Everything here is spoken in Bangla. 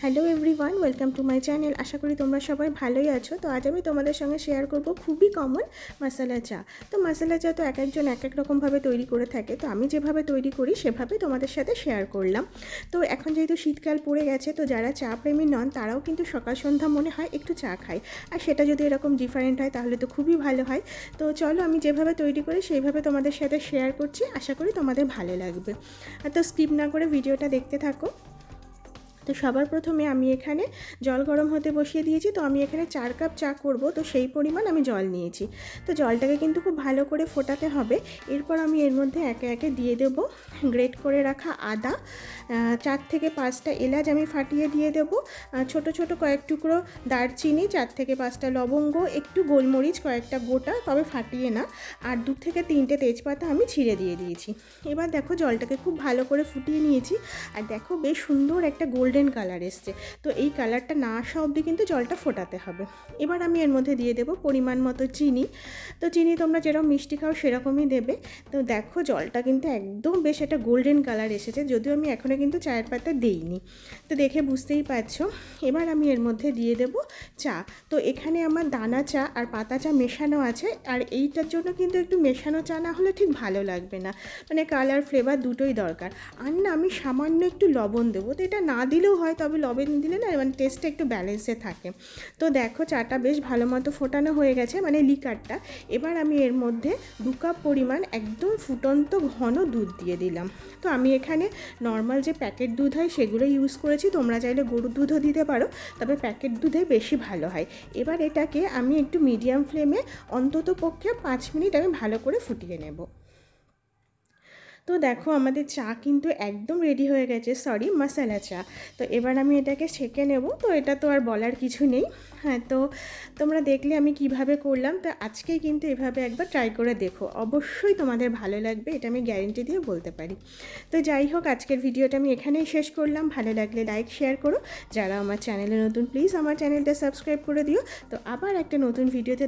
Hello everyone, welcome to my channel. আশা করি তোমরা সবাই ভালোই আছো। তো আজ আমি তোমাদের সঙ্গে শেয়ার করব খুবই কমন মশালা চা। তো মশালা চা তো এক একজন এক এক রকমভাবে তৈরি করে থাকে, তো আমি যেভাবে তৈরি করি সেভাবে তোমাদের সাথে শেয়ার করলাম। তো এখন যেহেতু শীতকাল পড়ে গেছে, তো যারা চা প্রেমী নন তারাও কিন্তু সকাল সন্ধ্যা মনে হয় একটু চা খায়, আর সেটা যদি এরকম ডিফারেন্ট হয় তাহলে তো খুবই ভালো হয়। তো চলো আমি যেভাবে তৈরি করি সেইভাবে তোমাদের সাথে শেয়ার করছি, আশা করি তোমাদের ভালো লাগবে। আর তো স্কিপ না করে ভিডিওটা দেখতে থাকো। তো সবার প্রথমে আমি এখানে জল গরম হতে বসিয়ে দিয়েছি। তো আমি এখানে 4 কাপ চা করব, তো সেই পরিমাণ আমি জল নিয়েছি। তো জলটাকে কিন্তু খুব ভালো করে ফোটাতে হবে। এরপর আমি এর মধ্যে একে একে দিয়ে দেব গ্রেট করে রাখা আদা, 4 থেকে 5টা এলাচ আমি ফাটিয়ে দিয়ে দেব, ছোট ছোট কয়েক টুকরো দারচিনি, 4 থেকে 5টা লবঙ্গ, একটু গোলমরিচ কয়েকটা গোটা, তবে ফাটিয়ে না, আর 2 থেকে 3টে তেজপাতা আমি ছিঁড়ে দিয়ে দিয়েছি। এবার দেখো জলটাকে খুব ভালো করে ফুটিয়ে নিয়েছি, আর দেখো বেশ সুন্দর একটা গোল্ডেন কালার এসছে। তো এই কালারটা না আসা অবধি কিন্তু জলটা ফোটাতে হবে। এবার আমি এর মধ্যে দিয়ে দেবো পরিমাণ মতো চিনি। তো চিনি তোমরা যেরকম মিষ্টি খাও সেরকমই দেবে। তো দেখো জলটা কিন্তু একদম বেশ একটা গোল্ডেন কালার এসেছে, যদিও আমি এখনও কিন্তু চায়ের পাতা দেইনি, তো দেখে বুঝতেই পারছো। এবার আমি এর মধ্যে দিয়ে দেব চা। তো এখানে আমার দানা চা আর পাতা চা মেশানো আছে, আর এইটার জন্য কিন্তু একটু মেশানো চা না হলে ঠিক ভালো লাগবে না, মানে কালার ফ্লেভার দুটোই দরকার। আর না আমি সামান্য একটু লবণ দেবো, তো এটা না দিলেও হয়, তবে লবণ দিলে না মানে টেস্টটা একটু ব্যালেন্সে থাকে। তো দেখো চাটা বেশ ভালো মতো ফোটানো হয়ে গেছে, মানে লিকারটা। এবার আমি এর মধ্যে 2 কাপ পরিমাণ একদম ফুটন্ত ঘন দুধ দিয়ে দিলাম। তো আমি এখানে নর্মাল যে প্যাকেট দুধ হয় সেগুলো ইউজ করেছি, তোমরা চাইলে গরুর দুধও দিতে পারো, তবে প্যাকেট দুধে বেশি ভালো হয়। এবার এটাকে আমি একটু মিডিয়াম ফ্লেমে অন্তত পক্ষে 5 মিনিট আমি ভালো করে ফুটিয়ে নেব। তো দেখো আমাদের চা কিন্তু একদম রেডি হয়ে গেছে, সরি মশালা চা। তো এবার আমি এটাকে ছেঁকে নেব। তো এটা তো আর বলার কিছু নেই। হ্যাঁ, তো তোমরা দেখলে আমি কিভাবে করলাম, তো আজকেই কিন্তু এভাবে একবার ট্রাই করে দেখো, অবশ্যই তোমাদের ভালো লাগবে, এটা আমি গ্যারেন্টি দিয়ে বলতে পারি। তো যাই হোক, আজকের ভিডিওটা আমি এখানেই শেষ করলাম। ভালো লাগলে লাইক শেয়ার করো, যারা আমার চ্যানেলে নতুন প্লিজ আমার চ্যানেলটা সাবস্ক্রাইব করে দিও। তো আবার একটা নতুন ভিডিওতে